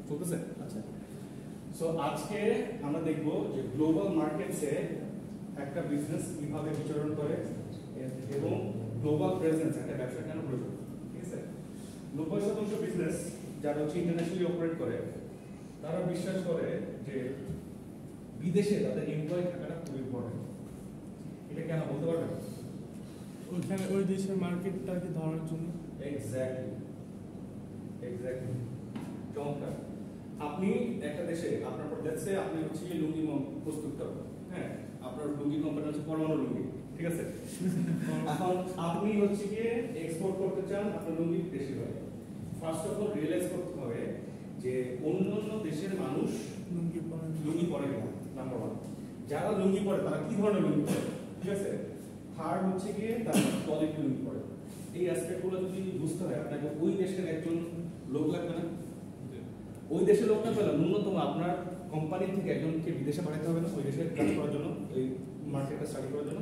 চলতেছে? আচ্ছা, সো আজকে আমরা দেখব যে গ্লোবাল মার্কেটসে একটা বিজনেস কিভাবে বিচরণ করে এবং গ্লোবাল প্রেজেন্স একটা ব্যবসা কেন প্রয়োজন। ঠিক আছে, 90% বিজনেস যারা হচ্ছে ইন্টারন্যাশনালি অপারেট করে তারা বিশ্বাস করে যে বিদেশে তাদের এমপ্লয়ি থাকাটা খুব ইম্পর্টেন্ট। এটা কেন বলতে পারবেন? ওইখানে ওই দেশের মার্কেটটাকে ধরার জন্য। এক্স্যাক্টলি, চমৎকার। আপনি একটা দেশে আপনার লেটস সে আপনি হচ্ছে লুঙ্গি প্রস্তুতকারক, হ্যাঁ, আপনার লুঙ্গি কোম্পানি হচ্ছে পরমাণু লুঙ্গি, ঠিক আছে। এখন আপনি হচ্ছে গিয়ে এক্সপোর্ট করতে চান আপনার লুঙ্গি দেশে হয়। ফার্স্ট অফ অল রিয়েলাইজ করতে হবে যে অন্যান্য দেশের মানুষ লুঙ্গি পরে কিনা, নাম্বার ওয়ান। যারা লুঙ্গি পরে তারা কি ধরনের লুঙ্গি পরে, ঠিক আছে। থার্ড হচ্ছে গিয়ে তারা কোয়ালিটি লুঙ্গি পরে। এই অ্যাসপেক্টগুলো যদি বুঝতে হয় আপনাকে ওই দেশের একজন লোক লাগবে না? ওই দেশের লোক না পেলে ন্যূনতম আপনার কোম্পানি থেকে একজনকে বিদেশে পাঠাতে হবে না ওই দেশে কাজ করার জন্য, এই মার্কেটটা স্টাডি করার জন্য।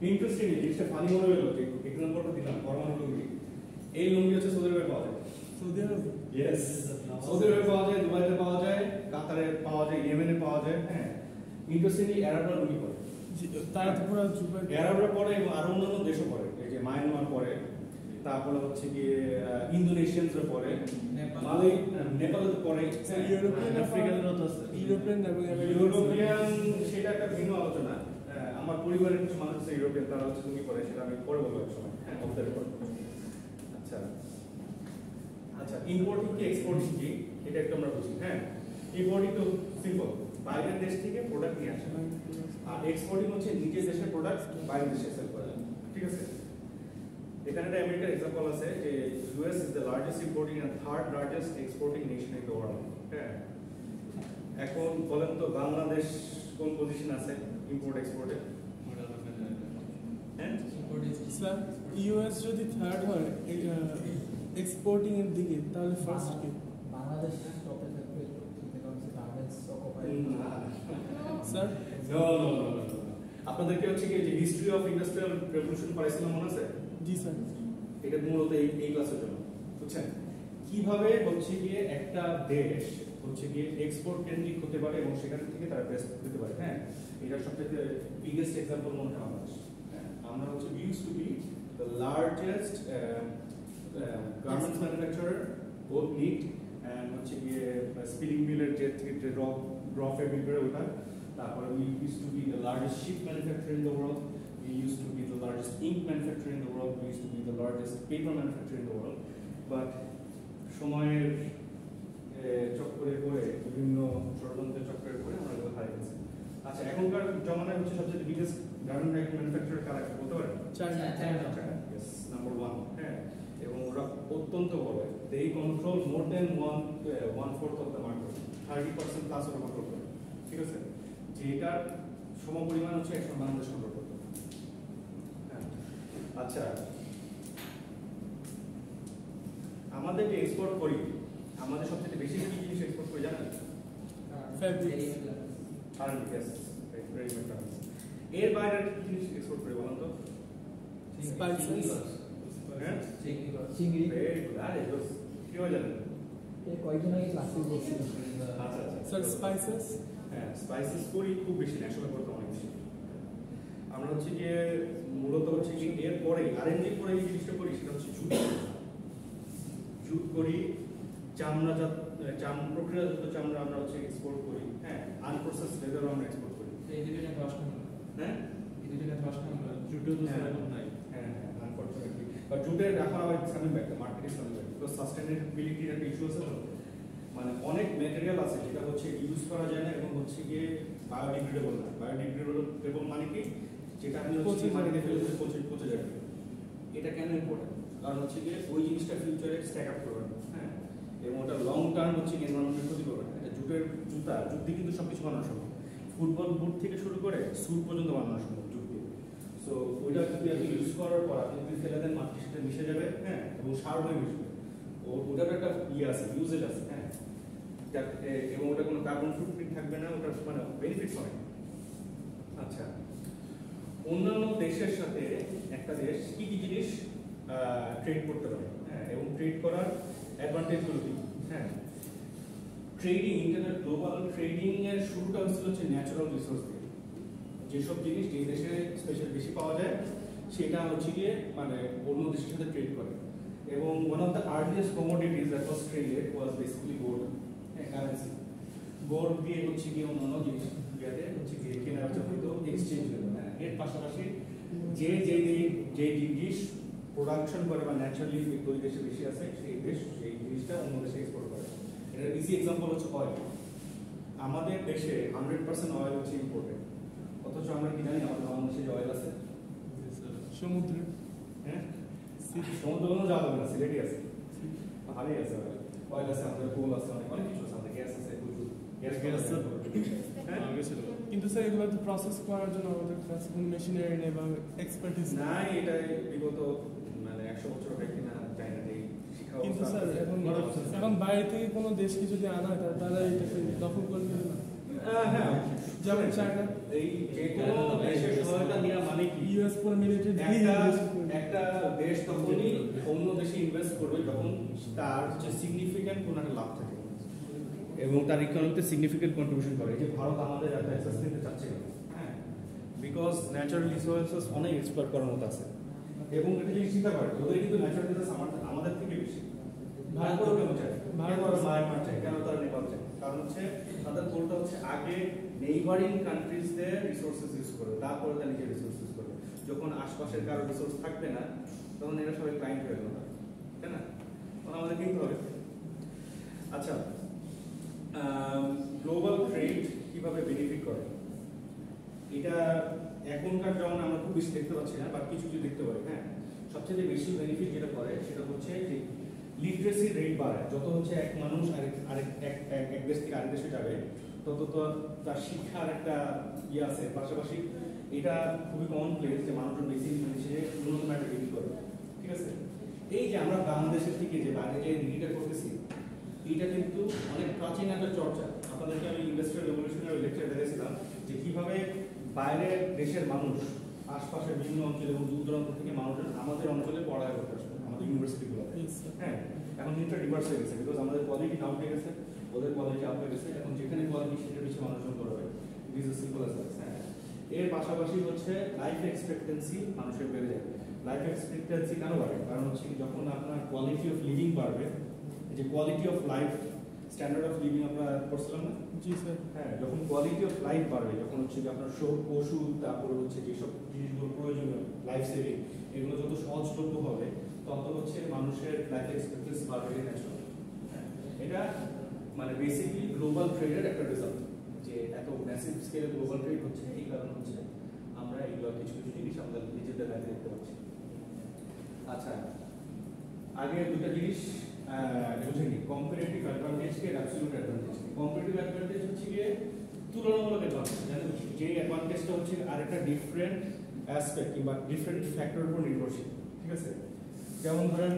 ইন্টারেস্টিং জিনিসটা ফানি মনে হলো যে এক্সাম্পলটা দিলাম পরমাণু লুঙ্গি। এই লুঙ্গি হচ্ছে সৌদি আরবে পাওয়া যায়। সৌদি আরব? ইয়েস, সৌদি আরবে পাওয়া যায়, দুবাইতে পাওয়া যায়, কাতারে পাওয়া যায়, ইয়েমেনে পাওয়া যায়। হ্যাঁ, ইন্টারেস্টিংলি আরবরা লুঙ্গি পরে। তারা তো পুরো জুবাই আরবরা পরে এবং আরো অন্যান্য দেশও পরে, এই যে মায়ানমার পরে, তারপরে হচ্ছে গিয়ে ইন্দোনেশিয়ানসরা পরে, নেপালে পরে, ইউরোপিয়ান আফ্রিকানরা তো আছে। ইউরোপিয়ান এবং ইউরোপিয়ান সেটা একটা ভিন্ন আলোচনা। আমার পরিবারের কিছু মানুষ আছে ইউরোপিয়ান, তারা হচ্ছে লুঙ্গি পরে, সেটা আমি পরে বলবো এক সময়। হ্যাঁ, অফ দ্য রেকর্ড। আচ্ছা আচ্ছা, ইম্পোর্টিং কি এক্সপোর্টিং কি এটা একটু আমরা বুঝি। হ্যাঁ, ইম্পোর্টিং তো সিম্পল, বাইরের দেশ থেকে প্রোডাক্ট নিয়ে আসা, আর এক্সপোর্টিং হচ্ছে নিজের দেশের প্রোডাক্ট বাইরের দেশে সেল করা। ঠিক আছে, এখানে একটা আমেরিকার এক্সাম্পল আছে যে US is the largest importing and third largest exporting nation in the world. হ্যাঁ, এখন বলেন তো বাংলাদেশ কোন পজিশন আছে ইম্পোর্ট এক্সপোর্টে? হ্যাঁ, স্যার ইউএস যদি থার্ড হয় এক্সপোর্টিং এর দিকে, তাহলে ফার্স্ট কি? বাংলাদেশ টপে থাকবে, গার্মেন্টস অকুপাই। স্যার আপনাদেরকে হচ্ছে কি যে হিস্ট্রি অফ ইন্ডাস্ট্রিয়াল রেভলিউশন পড়াইছিলাম, মনে আছে? জি স্যার। এটা মূলত এই ক্লাসের জন্য, বুঝছেন কিভাবে হচ্ছে গিয়ে একটা দেশ হচ্ছে গিয়ে এক্সপোর্ট কেন্দ্রিক হতে পারে এবং সেখান থেকে তারা বেস্ট পেতে পারে। হ্যাঁ, এটার সবচেয়ে বিগেস্ট এক্সাম্পল মনে হয় বাংলাদেশ। আমরা হচ্ছে we used to be the largest garments manufacturer, both knit and হচ্ছে গিয়ে spinning mill এর যে raw fabric বের ওটা। তারপরে we used to be the largest ship manufacturer in the world, we used to be the largest ink manufacturer in the world, we used to be the largest paper manufacturer in the world, but সময়ের চক্করে পড়ে বিভিন্ন ষড়যন্ত্রের চক্করে পড়ে আমরা এগুলো হারিয়ে গেছি। আচ্ছা, এখনকার জমানায় হচ্ছে সবচেয়ে বিগেস্ট গার্মেন্ট ম্যানুফ্যাকচারার কারা বলতে পারেন? চায়না। Yes, number 1। হ্যাঁ, এবং ওরা অত্যন্ত বড়, they control more than 1/4 of the market, 30% plus ওরা কন্ট্রোল করে। ঠিক আছে, যেটার সমপরিমাণ হচ্ছে এখন বাংলাদেশ কন্ট্রোল করতে। হ্যাঁ, আচ্ছা, আমাদের যে এক্সপোর্ট করি, আমাদের সবচেয়ে বেশি কি জিনিস এক্সপোর্ট করি জানেন? ফ্যাব্রিক। এর বাইরে কি জিনিস এক্সপোর্ট করি বলেন তো? স্পাইসেস। হ্যাঁ, চিংড়ি। Very good. আরে দোস্ত কি হয় জানেন? এই কয়েকদিন আগে ক্লাসে বলছিল। আচ্ছা আচ্ছা স্যার স্পাইসেস। হ্যাঁ, স্পাইসেস করি খুব বেশি না, আসলে করতে অনেক বেশি। আমরা হচ্ছে গিয়ে মূলত হচ্ছে কি এর পরে আরএনডি পরে এই জিনিসটা করি, সেটা হচ্ছে জুট করি, চামড়াজাত প্রক্রিয়াজাত চামড়া আমরা হচ্ছে এক্সপোর্ট করি। হ্যাঁ, আনপ্রসেস লেদারও আমরা এক্সপোর্ট করি। এই দুটোটা প্রশ্ন হলো। হ্যাঁ, এই দুটোটা প্রশ্ন হলো। জুটো তো স্যার এখন নাই। হ্যাঁ, আনফরচুনেটলি বাট জুটের এখন আবার coming back, the market is coming back, because সাস্টেইনেবিলিটির একটা ইস্যু আছে। মানে অনেক ম্যাটেরিয়াল আছে যেটা হচ্ছে ইউজ করা যায় না এবং হচ্ছে গিয়ে বায়োডিগ্রেডেবল না। বায়োডিগ্রেডেবল মানে কি? যেটা আপনি হচ্ছে মাটিতে ফেলে দিলে পচে যাবে। এটা কেন ইম্পর্টেন্ট? কারণ হচ্ছে গিয়ে ওই জিনিসটা ফিউচারে স্ট্যাক আপ করবে না। হ্যাঁ, এবং ওটা লং টার্ম হচ্ছে এনভায়রনমেন্টের ক্ষতি করবে না। এটা জুটের জুত দিয়ে কিন্তু সবকিছু বানানো সম্ভব, ফুটবল বুট থেকে শুরু করে স্যুট পর্যন্ত বানানো সম্ভব জুট দিয়ে। সো ওইটা যদি আপনি ইউজ করার পর আপনি যদি ফেলে দেন, মাটির সাথে মিশে যাবে। হ্যাঁ, এবং সার হয়ে মিশবে। ওটার একটা আছে, ইউজেজ আছে। হ্যাঁ, এবং ওটা কোনো কার্বন ফুটপ্রিন্ট থাকবে না, ওটার মানে বেনিফিটস হয়। আচ্ছা, অন্যান্য দেশের সাথে একটা দেশ কি কি জিনিস ট্রেড করতে পারে, হ্যাঁ, এবং ট্রেড করার অ্যাডভান্টেজগুলো কি? হ্যাঁ, ট্রেডিং, ইন্টারনেট গ্লোবাল ট্রেডিং এর শুরুটা হচ্ছিল হচ্ছে ন্যাচারাল রিসোর্স দিয়ে। যেসব জিনিস যে দেশে স্পেশাল বেশি পাওয়া যায় সেটা হচ্ছে গিয়ে মানে অন্য দেশের সাথে ট্রেড করে। এবং one of the earliest commodities that was traded was basically gold, currency. Gold দিয়ে হচ্ছে গিয়ে অন্যান্য জিনিস হচ্ছে গিয়ে কেনা বেচা হইতো, এক্সচেঞ্জ হতো। হ্যাঁ, এর পাশাপাশি যে যে যে জিনিস প্রোডাকশন করে বা ন্যাচারালি ওই দেশে বেশি আছে সেই দেশ সেই জিনিসটা অন্য দেশে এক্সপোর্ট করে। এটার ইজি এক্সাম্পল হচ্ছে অয়েল। আমাদের দেশে 100% অয়েল হচ্ছে ইম্পোর্টেড, অথচ আমরা কি জানি আমাদের বাংলাদেশে যে অয়েল আছে সমুদ্রে, হ্যাঁ সমুদ্র কোনো যাওয়া যাবে না, সিলেটই আছে, ভালোই আছে অয়েল। অয়েল আছে, আমাদের কোল আছে, অনেক অনেক কিছু আছে, আমাদের গ্যাস আছে, গ্যাস হ্যাঁ। কিন্তু স্যার এগুলো তো প্রসেস করার জন্য আমাদের কাছে কোনো মেশিনারি নেই বা এক্সপার্টিস নেই। নাই, এটা বিগত মানে 100 বছর আগে কিনা চাইনাতেই শিক্ষা কিন্তু ব্যবস্থা স্যার আছে। এখন বাইরে থেকে কোনো দেশকে যদি আনা হয় তারা এটাকে দখল করবে না। হ্যাঁ, যেমন চায়না, এই যে কোনো দেশের সহায়তা নেওয়া মানে কি, ইউএস পুরো মিলিটারি একটা দেশ তখনই অন্য দেশে ইনভেস্ট করবে যখন তার হচ্ছে সিগনিফিক্যান্ট কোনো একটা লাভ থাকে এবং তার ইকোনমিতে সিগনিফিক্যান্ট কন্ট্রিবিউশন করে। এই যে ভারত আমাদের এত অ্যাক্সেস নিতে চাচ্ছে, হ্যাঁ, বিকজ ন্যাচারাল রিসোর্সেস অনেক এক্সপ্লয়েট করার মতো আছে এবং এটা যদি চিন্তা করে ওদের কিন্তু ন্যাচারাল রিসোর্স আমাদের থেকে বেশি। ভারত কেন চায়, ভারত মায়ানমার চায়, কেন তারা নেপাল চায়? কারণ হচ্ছে তাদের গোলটা হচ্ছে আগে নেইবারিং কান্ট্রিজদের রিসোর্সেস ইউজ করবে, তারপরে তারা নিজের রিসোর্স ইউজ করবে। যখন আশপাশের কারো রিসোর্স থাকবে না তখন এরা সবাই ক্লায়েন্ট হয়ে গেল, তাই না? তখন আমাদের কিনতে হবে। আচ্ছা, গ্লোবাল ট্রেড কিভাবে বেনিফিট করে এটা এখনকার যেমন আমরা খুব বেশি দেখতে পাচ্ছি না, বাট কিছু কিছু দেখতে পারি। হ্যাঁ, সবচেয়ে বেশি বেনিফিট যেটা করে সেটা হচ্ছে যে লিটারেসি রেট বাড়ে। যত হচ্ছে এক মানুষ এক দেশ থেকে আরেক দেশে যাবে তত তো তার শিক্ষার একটা ইয়ে আছে। পাশাপাশি এটা খুবই কমন প্লেস যে মানুষজন বেশি জিনিসে ন্যূনতম একটা ডিগ্রি করে, ঠিক আছে? এই যে আমরা বাংলাদেশের থেকে যে বাইরে যে ডিগ্রিটা করতেছি এটা কিন্তু অনেক প্রাচীন একটা চর্চা। আপনাদেরকে আমি ইন্ডাস্ট্রিয়াল রেভলিউশনের লেকচার দেখেছিলাম যে কিভাবে বাইরের দেশের মানুষ আশপাশের বিভিন্ন অঞ্চলে এবং দূর দূরান্ত থেকে মানুষজন আমাদের অঞ্চলে পড়ায় করতে আসবে, আমাদের ইউনিভার্সিটিগুলোতে। হ্যাঁ, এখন জিনিসটা রিভার্স হয়ে গেছে, বিকজ আমাদের কোয়ালিটি ডাউন হয়ে গেছে, ওদের কোয়ালিটি আপ হয়ে গেছে। এখন যেখানে কোয়ালিটি সেটা বেশি মানুষজন করবে, this is simple as that. হ্যাঁ, এর পাশাপাশি হচ্ছে লাইফ এক্সপেক্টেন্সি মানুষের বেড়ে যাবে। লাইফ এক্সপেক্টেন্সি কেন বাড়ে? কারণ হচ্ছে যখন আপনার কোয়ালিটি অফ লিভিং বাড়বে, যে quality of life, standard of living আমরা পড়ছিলাম না? জি স্যার। হ্যাঁ, যখন কোয়ালিটি অফ লাইফ বাড়বে, যখন হচ্ছে যে আপনার ওষুধ, তারপরে হচ্ছে যেসব জিনিসগুলো প্রয়োজনীয় লাইফ সেভিং এগুলো যত সহজলভ্য হবে তত হচ্ছে মানুষের লাইফ এক্সপেক্টেন্সি বাড়বে ন্যাচারাল। হ্যাঁ, এটা মানে বেসিক্যালি গ্লোবাল ট্রেডের একটা রেজাল্ট, যে এত ম্যাসিভ স্কেলে গ্লোবাল ট্রেড হচ্ছে। এই কারণ হচ্ছে আমরা এইগুলো কিছু কিছু জিনিস আমাদের নিজেদের লাইফে দেখতে পাচ্ছি। আচ্ছা, আগে দুটো জিনিস বুঝেনি, কম্পারেটিভ অ্যাডভান্টেজ কে অ্যাবসলিউট অ্যাডভান্টেজ। কম্পারেটিভ অ্যাডভান্টেজ হচ্ছে গিয়ে তুলনামূলক অ্যাডভান্টেজ, জানেন যে অ্যাডভান্টেজটা হচ্ছে আর একটা ডিফারেন্ট অ্যাসপেক্ট কিংবা ডিফারেন্ট ফ্যাক্টরের উপর নির্ভরশীল, ঠিক আছে? যেমন ধরেন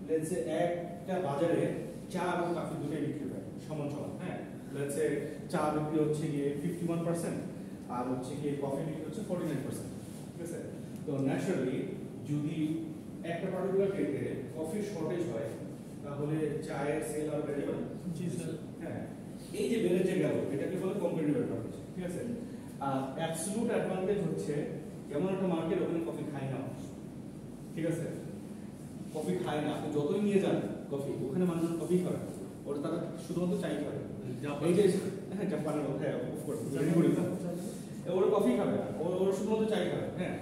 লেটস সে একটা বাজারে চা এবং কফি দুটোই বিক্রি হয় সমান সমান। হ্যাঁ, লেটস সে চা বিক্রি হচ্ছে গিয়ে 51% আর হচ্ছে গিয়ে কফি বিক্রি হচ্ছে 49%, ঠিক আছে? তো ন্যাচারালি যদি একটা পার্টিকুলার ডেটে কফির শর্টেজ হয় তাহলে চায়ের সেল আর বেড়ে যাবে। জি স্যার। হ্যাঁ, এই যে বেড়ে যে গেল এটাকে বলে কম্পারেটিভ অ্যাডভান্টেজ, ঠিক আছে? আর অ্যাবসলিউট অ্যাডভান্টেজ হচ্ছে যেমন একটা মার্কেট, ওখানে কফি খায় না, ঠিক আছে? কফি খায় না, আপনি যতই নিয়ে যান কফি, ওখানে মানুষ কফি খাবে, ওটা তারা শুধুমাত্র চাই খাবে। এই যে হ্যাঁ, জাপানের হ্যাঁ অফকোর্স ওরা কফি খাবে না, ওরা শুধুমাত্র চাই খাবে। হ্যাঁ,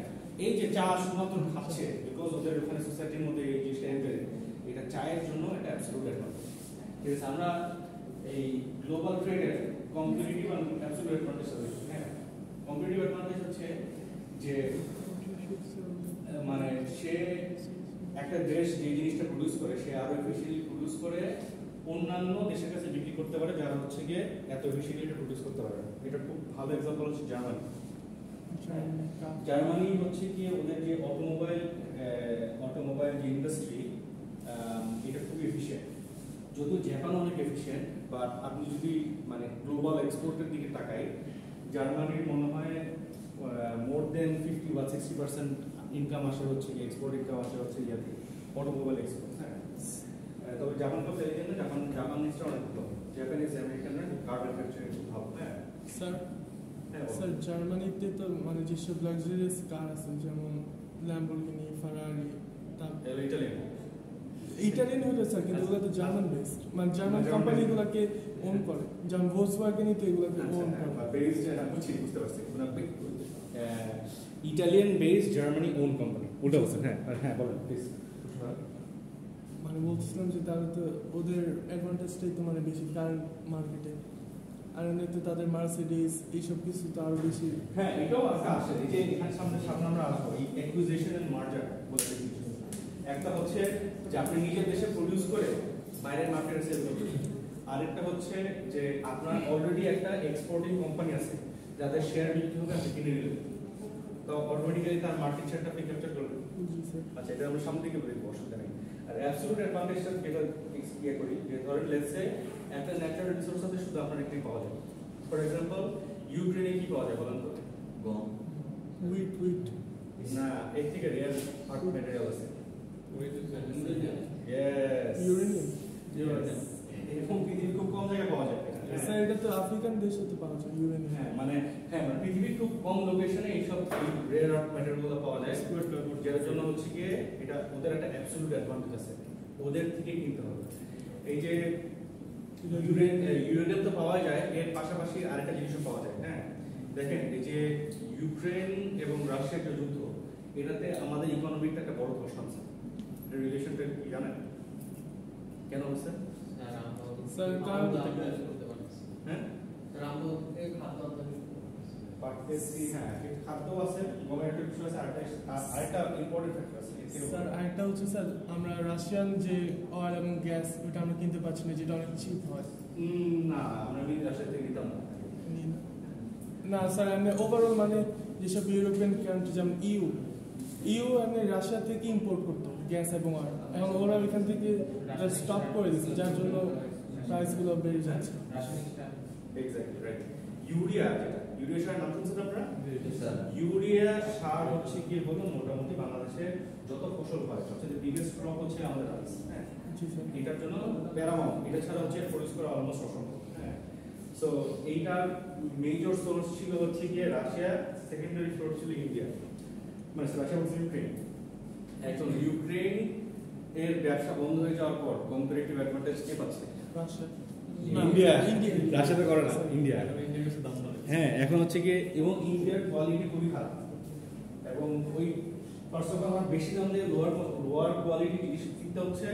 এই যে চা শুধুমাত্র খাচ্ছে বিকজ ওদের ওখানে সোসাইটির মধ্যে এই জিনিসটা এমবেডেড, এটা চায়ের জন্য একটা অ্যাবসলিউট অ্যাডভান্টেজ, ঠিক আছে? আমরা এই গ্লোবাল ট্রেডের কম্পিটিটিভ আর অ্যাবসলিউট অ্যাডভান্টেজ আছে। হ্যাঁ, কম্পিটিটিভ অ্যাডভান্টেজ হচ্ছে যে মানে সে একটা দেশ যে জিনিসটা প্রডিউস করে সে আরো এফিশিয়েন্টলি প্রডিউস করে অন্যান্য দেশের কাছে বিক্রি করতে পারে যারা হচ্ছে গিয়ে এত এফিশিয়েন্টলি এটা প্রডিউস করতে পারে। এটা খুব ভালো এক্সাম্পল হচ্ছে জার্মানি। জার্মানি হচ্ছে কি ওদের যে অটোমোবাইল যে ইন্ডাস্ট্রি এটা খুবই এফিশিয়েন্ট, যদিও জাপান অনেক এফিশিয়েন্ট, বাট আপনি যদি মানে গ্লোবাল এক্সপোর্টের দিকে তাকাই জার্মানির মনে হয় মোর দেন 50 বা 60% ইনকাম আসে হচ্ছে কি এক্সপোর্ট ইনকাম আসে হচ্ছে ইয়াতে অটোমোবাইল এক্সপোর্ট। হ্যাঁ, তবে জাপানকে ফেলে দেন না, জাপানিজরা অনেক ভালো, জাপানিজ আমেরিকানরা কার ম্যানুফ্যাকচারিং খুব ভালো। হ্যাঁ স্যার হ্যাঁ বলো। স্যার জার্মানিতে তো মানে যেসব লাক্সারিয়াস কার আছে যেমন ল্যাম্বরগিনি, ফারারি, তারপর এগুলো ইটালিয়ান। ইটালিয়ান হলো স্যার, কিন্তু ওগুলো তো জার্মান বেসড, মানে জার্মান German কোম্পানিগুলোকে ওন করে, যেমন ভোলসওয়াগেনই তো এগুলোকে ওন করে। বেসড বুঝতে পারছি, Italian based Germany on company, ওটা বলছেন? হ্যাঁ হ্যাঁ বলেন প্লিজ। মানে বলছিলাম যে তাহলে তো ওদের অ্যাডভান্টেজটাই তো মানে বেশি কারেন্ট মার্কেটে, আর এমনিতে তাদের মার্সিডিজ এইসব কিছু তো আরো বেশি। হ্যাঁ এটাও একটা আসে, এই যে এখানে সামনে আমরা আসবো এই অ্যাকুইজিশন এন্ড মার্জার বলতে কিছু। একটা হচ্ছে যে আপনি নিজের দেশে প্রডিউস করে বাইরের মার্কেটে সেল করবেন, আরেকটা হচ্ছে যে আপনার অলরেডি একটা এক্সপোর্টিং কোম্পানি আছে যাদের শেয়ার বিক্রি হবে আপনি কিনে নিলেন, তো অটোমেটিক্যালি তার মার্কেট শেয়ারটা আপনি ক্যাপচার করবেন। জি স্যার। আচ্ছা এটা আমরা সামনে থেকে বলবো, অসুবিধা নেই। আর অ্যাবসলিউট অ্যাডভান্টেজটা যেটা ইয়ে করি, যে ধরেন লেটস সে একটা ন্যাচারাল রিসোর্স আছে শুধু আপনার এখানে পাওয়া যায়। ফর এক্সাম্পল ইউক্রেনে কি পাওয়া যায় বলেন তো? গম, উইট না, এর থেকে রেয়ার আর্ট ম্যাটেরিয়াল আছে। Indonesia, yes, uranium. এরকম পৃথিবীর খুব কম জায়গায় পাওয়া যায়। স্যার এটা তো আফ্রিকান দেশে তো পাওয়া যায় ইউরেনিয়াম। হ্যাঁ মানে পৃথিবীর খুব কম লোকেশনে এইসব রেয়ার আর্ট ম্যাটেরিয়ালগুলো পাওয়া যায়, যার জন্য হচ্ছে গিয়ে এটা ওদের একটা অ্যাবসলিউট অ্যাডভান্টেজ আছে, ওদের থেকে কিনতে হবে। এই যে ইউরেনিয়াম তো পাওয়া যায়, এর পাশাপাশি আরেকটা জিনিসও পাওয়া যায়। হ্যাঁ দেখেন এই যে ইউক্রেন এবং রাশিয়ার যে যুদ্ধ, এটাতে আমাদের ইকোনমির একটা বড় ধস আছে। রিলেশনটা কি জানেন কেন হচ্ছে? স্যার আমরা স্যার, আমরা কারণ- আমদানি করতে পারছি। হ্যাঁ স্যার আমরা থেকে খাদ্য আমদানি করতে পারছি। পারতেছি, হ্যাঁ খাদ্য আছে, গমের একটা বিষয় আছে, আরেকটা ইম্পর্টেন্ট ফ্যাক্টর আছে। স্যার আরেকটা হচ্ছে স্যার আমরা রাশিয়ান যে অয়েল এবং গ্যাস ওটা আমরা কিনতে পারছি না, যেটা অনেক চিপ হয়। না আমরা রাশিয়া থেকে নিতাম না। না স্যার এমনি ওভারঅল মানে যেসব ইউরোপিয়ান কান্ট্রি যেমন ইউ এমনি রাশিয়া থেকে ইম্পোর্ট করতো গ্যাস এবং অয়েল, এখন ওরা ওইখান থেকে স্টপ করে দিচ্ছে, যার জন্য প্রাইসগুলো বেড়ে যাচ্ছে। রাসায়নিকটা এক্স্যাক্টলি রাইট। ইউরিয়া সার নাম শুনছেন আপনারা? স্যার ইউরিয়া সার হচ্ছে কি হলো মোটামুটি বাংলাদেশে যত ফসল হয় সবচেয়ে বিগেস্ট ক্রপ হচ্ছে আমাদের রাইস। হ্যাঁ জি স্যার। এটার জন্য প্যারামাউন্ট, এটা ছাড়া হচ্ছে প্রডিউস করা অলমোস্ট অসম্ভব। হ্যাঁ সো এইটার মেজর সোর্স ছিল হচ্ছে গিয়ে রাশিয়া, সেকেন্ডারি সোর্স ছিল ইন্ডিয়া, মানে রাশিয়া বলছে ইউক্রেন। এখন ইউক্রেন এর ব্যবসা বন্ধ হয়ে যাওয়ার পর কম্পারেটিভ অ্যাডভান্টেজ কে পাচ্ছে? রাশিয়া। ইন্ডিয়া। ইন্ডিয়া। রাশিয়াতে করে না, ইন্ডিয়া। হ্যাঁ এখন হচ্ছে গিয়ে এবং ইন্ডিয়ার কোয়ালিটি খুবই খারাপ, এবং ওই ফার্স্ট অফ অল আমার বেশি দাম দিয়ে লোয়ার কোয়ালিটি জিনিস কিনতে হচ্ছে,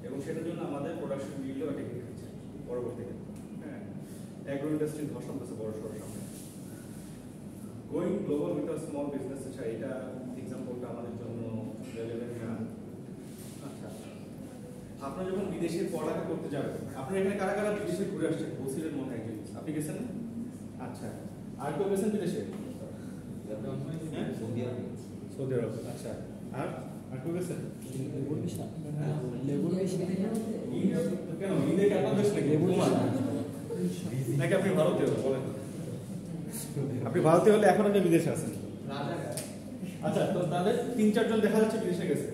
এবং সেটার জন্য আমাদের প্রোডাকশন বিলও একটা হিট হচ্ছে পরবর্তীতে। হ্যাঁ অ্যাগ্রো ইন্ডাস্ট্রি ধসন হচ্ছে বড় সড়ো সামনে। Going global with a small business, আচ্ছা এটা এক্সাম্পলটা আমাদের জন্য রেলেভেন্ট না। আচ্ছা আপনারা যখন বিদেশে পড়ালেখা করতে যাবেন, আপনারা এখানে কারা কারা বিদেশে ঘুরে আসছেন? বসিরের মনে একজন, আপনি গেছেন না? আচ্ছা আর কেউ গেছেন বিদেশে? হ্যাঁ? সৌদি আরব, সৌদি আরব। আচ্ছা আর কেউ গেছেন? কেন ঈদে কি আপনার দেশ নাকি? নাকি আপনি ভারতীয়? বলেন আপনি ভারতীয় হলে এখন আপনি বিদেশে আছেন। রাজাঘাট, আচ্ছা তো তাদের 3-4 জন দেখা যাচ্ছে বিদেশে গেছে।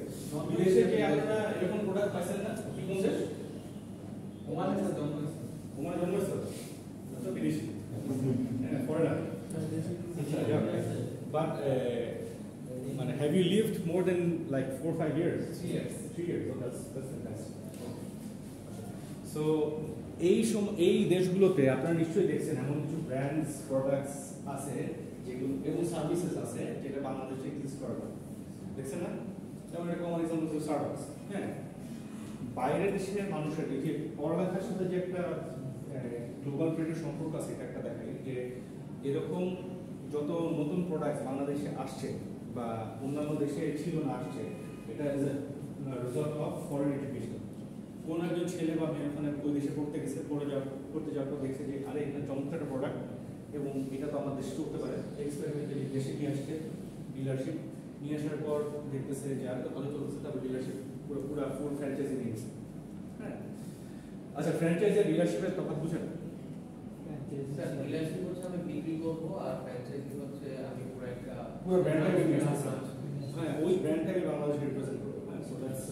বিদেশে কি আপনারা এরকম প্রোডাক্ট পাইছেন না? কি কোন দেশ? ওমানে স্যার জন্ম হয়েছে। ওমান জন্ম হয়েছে তো বিদেশি, হ্যাঁ ফরেনার। But মানে have you lived more than like 4-5 years? 3 years. 3 years. Oh, that's fantastic. So এই দেশগুলোতে আপনারা নিশ্চয়ই দেখছেন এমন কিছু ব্র্যান্ডস প্রোডাক্টস আছে যেগুলো এবং সার্ভিসেস আছে যেটা বাংলাদেশে এক্সিস্ট করে না, দেখছেন না? যেমন একটা কমন এক্সাম্পল হচ্ছে স্টারবাকস। হ্যাঁ বাইরের দেশের মানুষের এই যে পড়ালেখার সাথে যে একটা গ্লোবাল ট্রেডের সম্পর্ক আছে, এটা একটা দেখাই যে এরকম যত নতুন প্রোডাক্ট বাংলাদেশে আসছে বা অন্যান্য দেশে ছিল না আসছে, এটা is a result of foreign education. কোন একজন ছেলে বা মেয়ে ওখানে ওই দেশে পড়তে গেছে, পড়তে যাওয়ার পর দেখছে যে আরে এটা চমৎকার একটা প্রোডাক্ট এবং এটা তো আমার দেশে করতে পারে, এক্সপেরিমেন্টালি দেশে নিয়ে আসছে, ডিলারশিপ নিয়ে আসার পর দেখতেছে যে আর তো ভালো চলছে, তারপর ডিলারশিপ পুরো ফুল ফ্র্যাঞ্চাইজি নিয়ে গেছে। হ্যাঁ আচ্ছা ফ্র্যাঞ্চাইজি আর ডিলারশিপের তফাৎ বুঝেন? স্যার ডিলারশিপ হচ্ছে আমি বিক্রি করবো, আর ফ্র্যাঞ্চাইজি হচ্ছে আমি পুরো একটা পুরো ব্র্যান্ডটাকে নিয়ে আসছে। হ্যাঁ ওই ব্র্যান্ডটাকে বাংলাদেশ রিপ্রেজেন্ট করবে। হ্যাঁ সো দ্যাটস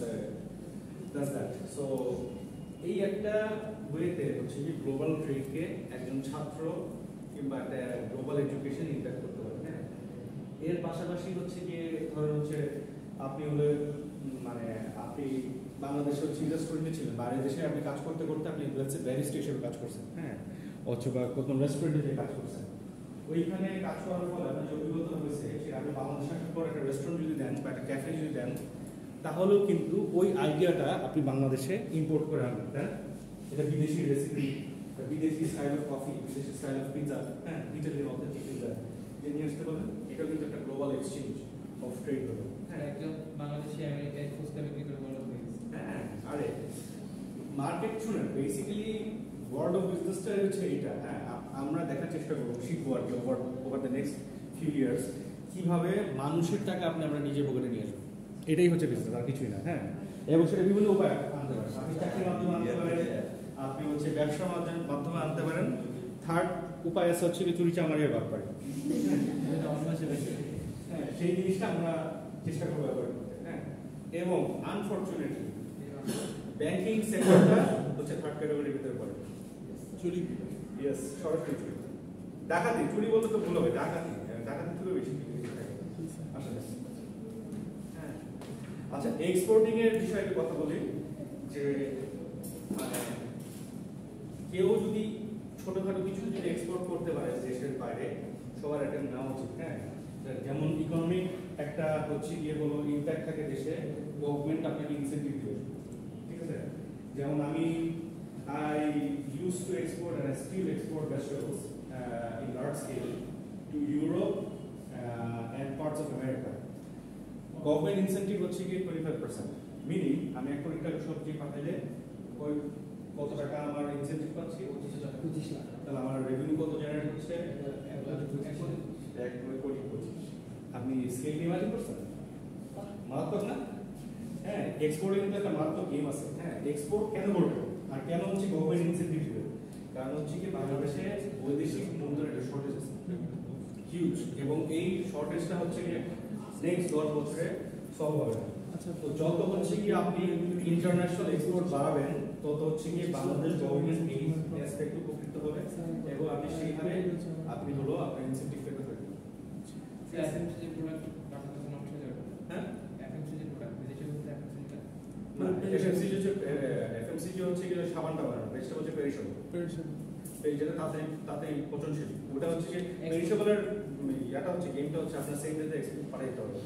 দ্যাট। সো একটা ওয়েতে হচ্ছে কি গ্লোবাল ট্রেডকে একজন ছাত্র কিংবা একটা গ্লোবাল এডুকেশন ইম্প্যাক্ট করতে পারে, হ্যাঁ। এর পাশাপাশি হচ্ছে গিয়ে ধরেন হচ্ছে আপনি হলে মানে আপনি বাংলাদেশে হচ্ছে রেস্টুরেন্টে ছিলেন, বাইরের দেশে আপনি কাজ করতে করতে আপনি ব্যারিস্টা হিসেবে কাজ করছেন, হ্যাঁ, অথবা কোনো রেস্টুরেন্টে যে কাজ করছেন, ওইখানে কাজ করার ফলে আপনার যে অভিজ্ঞতা হয়েছে সেটা আপনি বাংলাদেশে আসার পর একটা রেস্টুরেন্ট যদি দেন বা একটা ক্যাফে যদি দেন, তাহলেও কিন্তু ওই আইডিয়াটা আপনি বাংলাদেশে ইম্পোর্ট করে আনবেন, তাই না? এটা বিদেশি রেসিপি, বিদেশি স্টাইল অফ কফি, বিদেশি স্টাইল অফ পিৎজা, হ্যাঁ, ইটালিয়ান অথেন্টিক পিৎজা যে নিয়ে আসতে পারবেন, এটা কিন্তু একটা গ্লোবাল এক্সচেঞ্জ অফ ট্রেড হবে। হ্যাঁ, একজন বাংলাদেশি আমেরিকায় ফুচকা বিক্রি করে বড় হয়ে গেছে। হ্যাঁ, আরে মার্কেট শুনেন, বেসিক্যালি ওয়ার্ল্ড অফ বিজনেসটা হচ্ছে এটা, হ্যাঁ। আমরা দেখার চেষ্টা করবো, শিখবো আর কি over the next few years কিভাবে মানুষের টাকা আমরা নিজের পকেটে নিয়ে আসবো, এটাই হচ্ছে বিজনেস, আর কিছুই না, হ্যাঁ। এবং সেটা বিভিন্ন উপায় আনতে পারেন, আপনি চাকরির মাধ্যমে আনতে পারেন, আপনি হচ্ছে ব্যবসার মাধ্যমে আনতে পারেন, থার্ড উপায় আছে হচ্ছে কি চুরি চামারি আর বাটপাড়ি, হ্যাঁ, সেই জিনিসটা আমরা চেষ্টা করবো ব্যবহার করতে, হ্যাঁ। এবং আনফরচুনেটলি ব্যাংকিং সেক্টরটা হচ্ছে থার্ড ক্যাটাগরির ভিতরে পড়ে। চুরি ইয়েস, সরাসরি চুরি, ডাকাতি, চুরি বলতে তো ভুল হবে, ডাকাতি, ডাকাতি থেকে বেশি আসলে, হ্যাঁ। আচ্ছা, এক্সপোর্টিং এর বিষয়ে একটু কথা বলি, যে মানে কেউ যদি ছোটখাটো কিছু যদি এক্সপোর্ট করতে পারে দেশের বাইরে, সবার একটা নেওয়া উচিত, হ্যাঁ। যেমন ইকোনমিক একটা হচ্ছে গিয়ে বলো ইম্প্যাক্ট থাকে দেশে, গভর্নমেন্ট আপনাকে ইনসেন্টিভ দেবে, ঠিক আছে? যেমন আমি I used to export and I still export vegetables in large scale to Europe and parts of America. Government incentive হচ্ছে কি 25%, মিনিং আমি 1 কোটি টাকা সবজি পাঠাইলে ওই কত টাকা আমার ইনসেন্টিভ পাচ্ছি? 25 লাখ। তাহলে আমার রেভিনিউ কত জেনারেট হচ্ছে? 1 কোটি 25। আপনি স্কেল নিয়ে ইমাজিন করছেন? মারাত্মক না? হ্যাঁ, এক্সপোর্টে কিন্তু একটা মারাত্মক গেম আছে, হ্যাঁ। এক্সপোর্ট কেন করবে আর কেন হচ্ছে গভর্নমেন্ট ইনসেন্টিভ দিবে? কারণ হচ্ছে কি বাংলাদেশে বৈদেশিক মুদ্রার একটা শর্টেজ আছে, হিউজ, এবং এই শর্টেজটা হচ্ছে কি নেক্সট 10 বছরে সলভ হবে না। আচ্ছা, তো যত হচ্ছে কি আপনি ইন্টারন্যাশনাল এক্সপোর্ট বাড়াবেন, তত হচ্ছে কি বাংলাদেশ গভর্নমেন্ট এই অ্যাসপেক্ট উপকৃত হবে, এবং আপনি সেইভাবে আপনি হলো আপনার ইনসেন্টিভ পেতে পারবেন। এফএমসিজি প্রোডাক্ট বাংলাদেশে নষ্ট হয়ে যাবে। হ্যাঁ, এফএমসিজি প্রোডাক্ট বিদেশে হচ্ছে এফএমসিজি এফএমসিজি হচ্ছে কি সাবানটা বানানো, ভেজিটেবল হচ্ছে পেরিশবল, এই যেটা তাড়াতাড়ি পচনশীল, ওটা হচ্ছে কি পেরিশবলের ইয়াটা হচ্ছে গেমটা হচ্ছে আপনার সেম ডেতে এক্সপোর্ট পাঠাইতে হবে,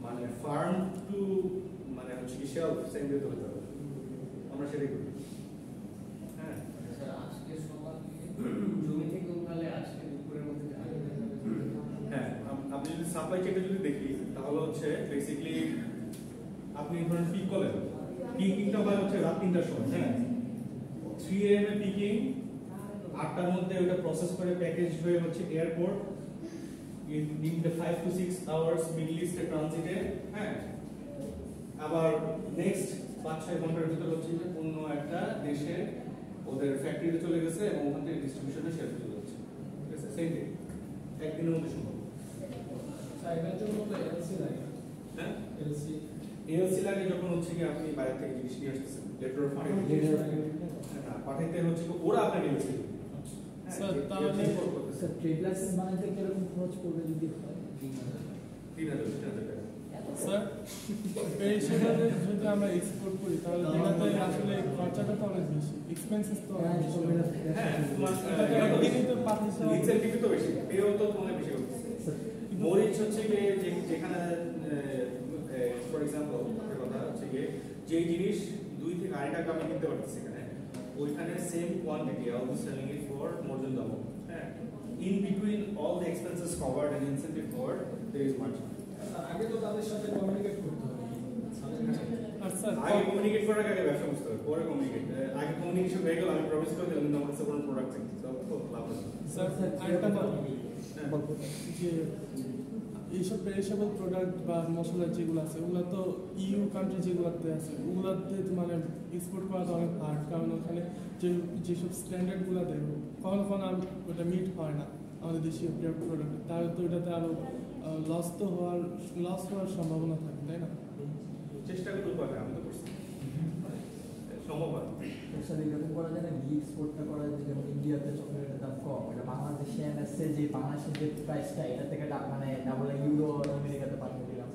মানে ফার্ম টু মানে হচ্ছে কি শেলফ সেম ডেতে হতে হবে, আমরা সেটাই করি, হ্যাঁ। স্যার আজকে সকাল থেকে জমি থেকে উঠালে আজকে দুপুরের মধ্যে হ্যাঁ, আপনি যদি সাপ্লাই চেকটা যদি দেখি তাহলে হচ্ছে বেসিক্যালি আপনি ধরেন পিক করলেন, পিকিংটা হয় হচ্ছে রাত 3টার সময়, হ্যাঁ। 3 AM এ পিকিং, 8টার মধ্যে ওটা প্রসেস করে প্যাকেজ হয়ে হচ্ছে airport, in the 5 to 6 hours Middle ইস্টে ট্রানজিটে, হ্যাঁ। আবার নেক্সট 5-6 ঘন্টার ভিতর হচ্ছে যে অন্য একটা দেশে ওদের ফ্যাক্টরিতে চলে গেছে এবং ওখান থেকে ডিস্ট্রিবিউশনে শেয়ার চলে যাচ্ছে, ঠিক আছে? সেম ডে, একদিনের মধ্যে সম্ভব। সাইবার জন্য তো এলসি লাগে, হ্যাঁ, এলসি লাগে যখন হচ্ছে কি আপনি বাইরে থেকে জিনিস নিয়ে আসতেছেন, লেটার অফ পাঠাইতে হচ্ছে কি ওরা আপনাকে এলসি দিবে। স্যার, তাহলে স্যার ট্রেড লাইসেন্স বানাতে কিরকম খরচ পড়বে যদি হয়? 3,000 টাকা। স্যার, পেরিশেবল যদি আমরা এক্সপোর্ট করি তাহলে এটাতে আসলে খরচাটা তো অনেক বেশি, এক্সপেন্সেস তো অনেক বেশি। হ্যাঁ, তোমার একদিনই তো পাঠাইছে, ইনসেন্টিভ তো বেশি, পেও তো অনেক বেশি হচ্ছে। মরিচ হচ্ছে কি যেখানে ফর এক্সাম্পল কথা হচ্ছে কি যে জিনিস 2 থেকে 2.5 টাকা আমি কিনতে পারতেছি এখানে, ওইখানে same quantity I will selling it for more than double, হ্যাঁ। In between all the expenses covered and incentive covered there is margin. আগে তো তাদের সাথে কমিউনিকেট করতে হবে। আর স্যার আগে কমিউনিকেট করার আগে ব্যবসা বুঝতে হবে, পরে কমিউনিকেট, আগে কমিউনিকেশন হয়ে গেল, আমি প্রমিস করে দিলাম কিন্তু আমার কাছে কোনো প্রোডাক্ট নেই, তো লাভ আছে। স্যার আরেকটা কথা যে এইসব পেরিশেবল প্রোডাক্ট বা মশলা যেগুলো আছে ওগুলো তো ইউ কান্ট্রি যেগুলোতে আছে ওগুলোতে মানে এক্সপোর্ট করা তো অনেক হার্ড, কারণ ওখানে যেসব স্ট্যান্ডার্ডগুলো দেয় কখনো ওটা মিট হয় না আমাদের দেশীয় প্রোডাক্ট, তাহলে তো ওটাতে আরও লস হওয়ার সম্ভাবনা থাকে, তাই না? চেষ্টা করতে পারে, আমি তো করছি, সমস্যা সম্ভব হয়। স্যার এরকম করা যায় না, এক্সপোর্টটা করা যায়, যেমন ইন্ডিয়াতে চকলেটের দাম কম, এটা বাংলাদেশে এনেছে যে বাংলাদেশের যে প্রাইসটা এটা থেকে মানে ডাবল ইউরো আমেরিকাতে পাঠিয়ে দিলাম।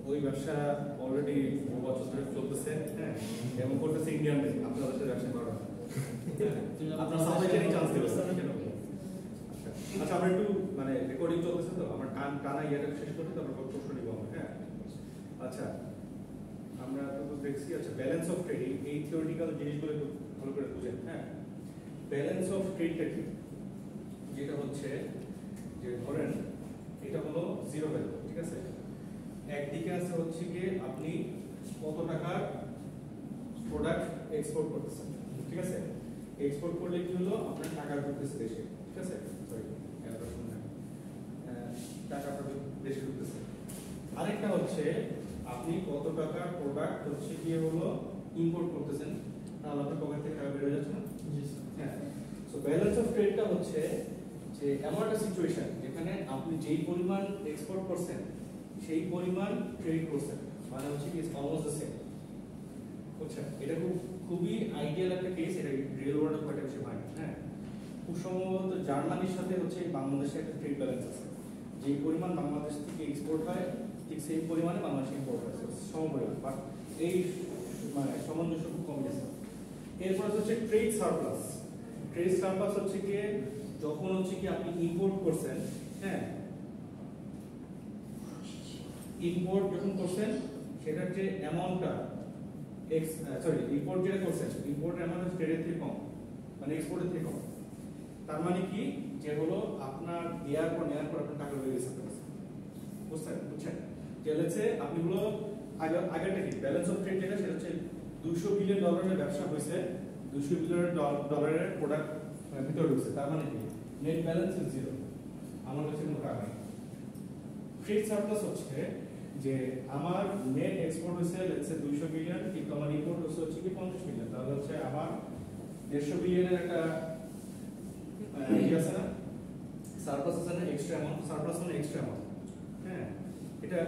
ওই ব্যবসা অলরেডি 2 বছর ধরে চলতেছে, হ্যাঁ, এবং করতেছে ইন্ডিয়ানদের, আপনাদের সাথে ব্যবসা করা আপনার সাপ্লাই চেইনে চান্স দেবেন। আচ্ছা আমরা একটু মানে রেকর্ডিং চলতেছে তো, আমার টানা ইয়াটা শেষ করতে তারপর প্রশ্ন নিব আমরা, হ্যাঁ। আচ্ছা আমরা তো দেখছি, আচ্ছা ব্যালেন্স অফ ট্রেড, এই থিওরিটিক্যাল জিনিসগুলো একটু ভালো করে বুঝেন, হ্যাঁ। ব্যালেন্স অফ ট্রেডটা কি, যেটা হচ্ছে যে ধরেন এটা হলো জিরো ভ্যালু, ঠিক আছে। একদিকে আছে হচ্ছে গিয়ে আপনি কত টাকার প্রোডাক্ট এক্সপোর্ট করতেছেন, ঠিক আছে। এক্সপোর্ট করলে কি হলো, আপনার টাকা ঢুকতেছে দেশে, ঠিক আছে, সরি টাকা আপনার দেশে ঢুকতেছে। আরেকটা হচ্ছে আপনি কত টাকার প্রোডাক্ট হচ্ছে গিয়ে হলো ইম্পোর্ট করতেছেন, তাহলে আপনার পকেট থেকে টাকা বের হয়ে যাচ্ছে না। হ্যাঁ, সো ব্যালেন্স অফ ট্রেডটা হচ্ছে যে এমন একটা সিচুয়েশন যেখানে আপনি যেই পরিমাণ এক্সপোর্ট করছেন সেই পরিমাণ ট্রেড করছেন, মানে হচ্ছে কি অলমোস্ট দ্য সেম। বুঝছেন, এটা খুবই আইডিয়াল একটা কেস, এটা রিয়েল ওয়ার্ল্ডে খুব একটা বেশি হয় না, হ্যাঁ। খুব সম্ভবত জার্মানির সাথে হচ্ছে বাংলাদেশের একটা ট্রেড ব্যালেন্স আছে, যেই পরিমাণ বাংলাদেশ থেকে এক্সপোর্ট হয় ঠিক সেই পরিমাণে বাংলাদেশে ইম্পোর্ট হয়, সমপরিমাণ, বাট এই মানে সামঞ্জস্য খুব কম গেছে। এরপর হচ্ছে ট্রেড সারপ্লাস। ট্রেড সারপ্লাস হচ্ছে কি যখন হচ্ছে কি আপনি ইম্পোর্ট করছেন, হ্যাঁ, ইম্পোর্ট যখন করছেন সেটার যে অ্যামাউন্টটা ইম্পোর্ট যেটা করছেন, ইম্পোর্ট অ্যামাউন্ট ট্রেডের থেকে কম, মানে এক্সপোর্টের থেকে কম। তার মানে কি, যে হলো আপনার নেওয়ার পর আপনার টাকা রয়ে গেছে আপনার কাছে, বুঝছেন। যে হচ্ছে আপনি হলো আগেরটা কি ব্যালেন্স অফ ট্রেড যেটা, সেটা হচ্ছে $200 বিলিয়ন ব্যবসা হয়েছে, $200 বিলিয়ন প্রোডাক্ট ভিতরে ঢুকছে, তার মানে কি নেট ব্যালেন্স ইজ জিরো, আমার কাছে কোনো টাকা নেই। ট্রেড সারপ্লাস হচ্ছে যে আমার নেট এক্সপোর্ট হয়েছে লেটস সে 200 বিলিয়ন, কিন্তু আমার ইম্পোর্ট হচ্ছে কি 50 বিলিয়ন, তাহলে হচ্ছে আমার 150 বিলিয়নের একটা কি আছে না, সারপ্লাস আছে না, এক্সট্রা অ্যামাউন্ট। সারপ্লাস মানে এক্সট্রা অ্যামাউন্ট, হ্যাঁ।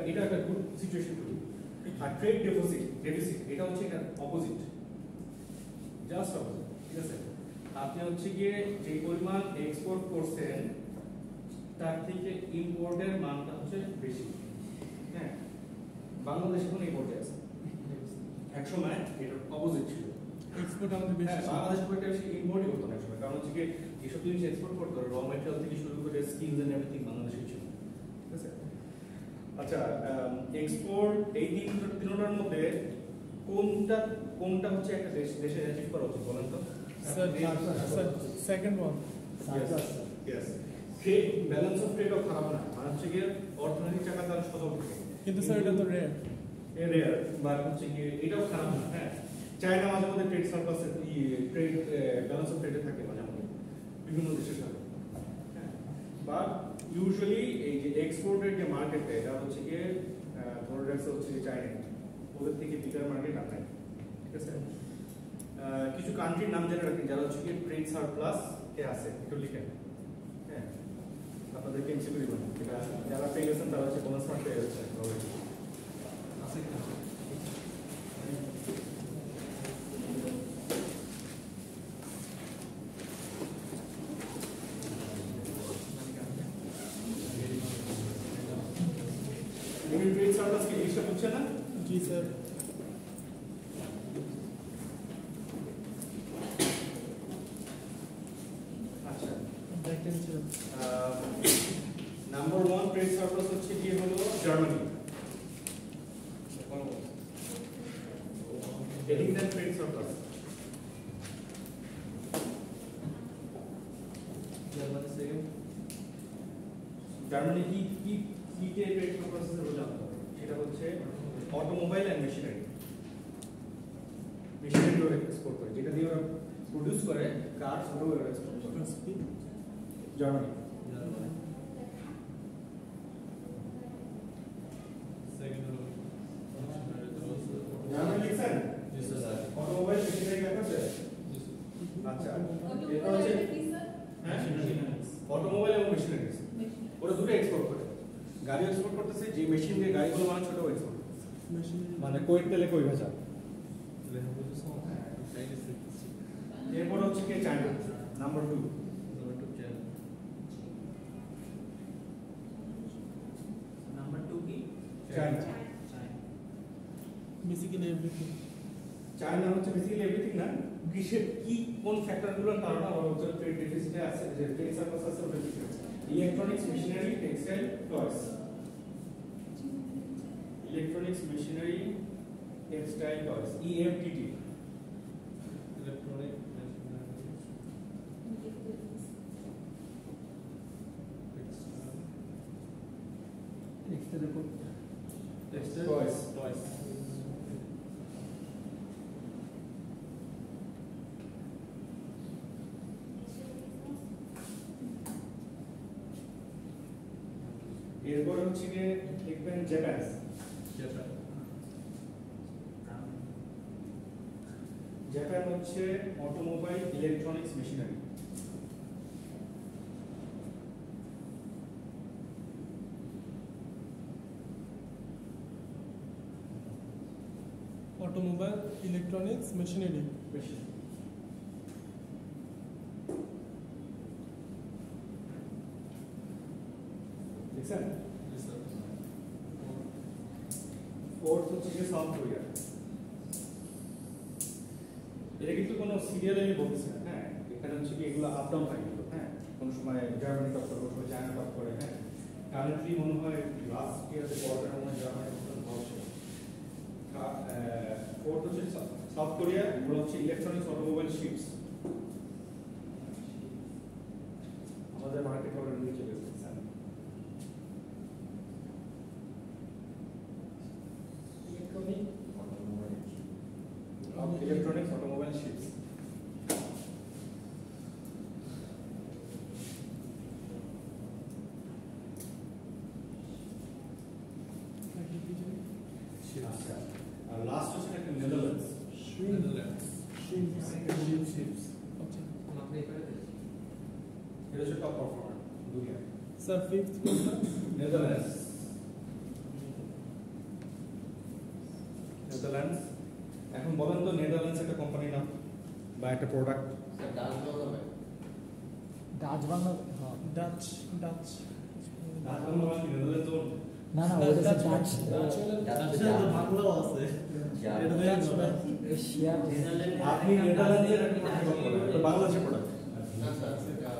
এটা একটা গুড সিচুয়েশন টু। আর ট্রেড ডেফিসিট এটা হচ্ছে এটা অপোজিট, জাস্ট অপোজিট, ঠিক আছে। আপনি হচ্ছে গিয়ে যে পরিমাণ এক্সপোর্ট করছেন তার থেকে ইম্পোর্টের মানটা হচ্ছে বেশি, হ্যাঁ। বাংলাদেশ এখন ইম্পোর্টে আছে, একসময় এটা অপোজিট ছিল, এক্সপোর্ট আমাদের বেশি ছিল। বাংলাদেশ খুব একটা বেশি ইম্পোর্টই করতো না একসময়, কারণ হচ্ছে কি এইসব জিনিস এক্সপোর্ট করতো, র ম্যাটেরিয়াল থেকে শুরু করে স্কিলস এন্ড এভরিথিং বাংলাদেশে ছিল, ঠিক আছে। আচ্ছা এক্সপোর্ট এই তিনটার মধ্যে কোনটা হচ্ছে একটা দেশে অ্যাচিভ করা উচিত বলেন তো? Sir second one. Yes, trade balance of ট্রেডও খারাপ না, মানে হচ্ছে গিয়ে অর্থনৈতিক চাকা তার সচল থাকে, কিন্তু স্যার এটা তো রেয়ার। রেয়ার, বা হচ্ছে গিয়ে এটাও খারাপ না, হ্যাঁ। চায়না মাঝে মধ্যে trade surplus trade balance of ট্রেডে থাকে মাঝে মধ্যে বিভিন্ন দেশের সাথে, হ্যাঁ। বাট ইউজুয়ালি এই যে এক্সপোর্টের যে মার্কেটটা এটা হচ্ছে গিয়ে ধরে রাখছে হচ্ছে চায়না, ওদের থেকে বিগার মার্কেট আর নাই, ঠিক আছে। কিছু কান্ট্রির নাম জেনে রাখেন যারা হচ্ছে গিয়ে ট্রেড সারপ্লাস কে আছে, একটু লিখেন, হ্যাঁ। আপনাদেরকে এমসিকিউ দিব না, এটা যারা পেয়ে গেছেন তারা হচ্ছে বোনাস মার্ক পেয়ে যাচ্ছে অলরেডি। ট্রেড সারপ্লাস কি জিনিসটা বুঝছে না? জি স্যার। আচ্ছা, দেখেন স্যার নাম্বার 1 ট্রেড সারপ্লাস হচ্ছে গিয়ে হলো Germany. Heading that trade surplus. Germany কি কে ট্রেড সারপ্লাস হলো জানতো, সেটা হচ্ছে অটোমোবাইল এন্ড মেশিনারি। মেশিনারি ওরা এক্সপোর্ট করে, যেটা দিয়ে ওরা প্রোডিউস করে কার, ওটা ওরা এক্সপোর্ট করে জার্মানি। জার্মানি লিখছেন? অটোমোবাইল মেশিনারি লেখা আছে? আচ্ছা, এটা হচ্ছে হ্যাঁ অটোমোবাইল এবং মেশিনারি, ওরা দুটো এক্সপোর্ট করে। গাড়ি এক্সপোর্ট করতেছে, যে মেশিন দিয়ে গাড়িগুলো বানাচ্ছে ওটাও এক্সপোর্ট, মানে কোয়েট তেলে কই ভেজা। এরপর হচ্ছে কি চায়না নাম্বার 2 নাম্বার 2 কি চায়না বেসিক্যালি এভরিথিং। চায়না হচ্ছে বেসিক্যালি এভরিথিং না, কিসের কি কোন ফ্যাক্টরগুলোর কারণে ওরা হচ্ছে ট্রেড ডেফিসিটে আছে, যে ট্রেড সার্প্লাস আছে ওটা ঠিক আছে। ইলেকট্রনিক্স মেশিনারি টেক্সটাইল টয়স, ইলেকট্রনিক্স মেশিনারি টেক্সটাইল টয়স ইএমটিটি, ইলেকট্রনিক টেক্সটের উপর টেক্সটাইল টয়স টয়স এরপর হচ্ছে গিয়ে দেখবেন জাপান, জাপান হচ্ছে automobile electronics machinery, automobile electronics machinery. দেখছেন? ফোর্থ হচ্ছে গিয়ে সাউথ কোরিয়া, এটা কিন্তু কোনো সিরিয়াল আমি বলতেছি না, হ্যাঁ এখানে হচ্ছে কি এগুলো আপ ডাউন থাকে কিন্তু, হ্যাঁ কোনো সময় জার্মানি টপ করে, কোনো সময় চায়না টপ করে, হ্যাঁ কারেন্টলি মনে হয় লাস্ট ইয়ারে পরে মনে হয় জার্মানি ভালো ছিল। ফোর্থ হচ্ছে সাউথ কোরিয়া, এগুলো হচ্ছে ইলেকট্রনিক্স অটোমোবাইল শিপস, আমাদের মার্কেট অর্ডার নিয়ে চলে এসেছে। Electronics automobile ships. আচ্ছা আর লাস্ট হচ্ছে একটা নেদারল্যান্ডস, আপনি করে দিন এটা হচ্ছে টপ পারফর্মার দুনিয়ায়। স্যার ফিফথ কোনটা? Netherlands, Netherlands. এখন বলেন তো নেদারল্যান্ডস একটা কোম্পানি নাম বা একটা product. Sir Dutch Bangla Dutch Bangla হ্যাঁ ডাচ ডাচ নেদারল্যান্ডস ওন না না ওটা ডাচ ডাচ বাংলাও আছে। এটা তো ডাচ না। এশিয়া আপনি নেদারল্যান্ডসের একটা প্রোডাক্ট বাংলাদেশের প্রোডাক্ট না স্যার সেটা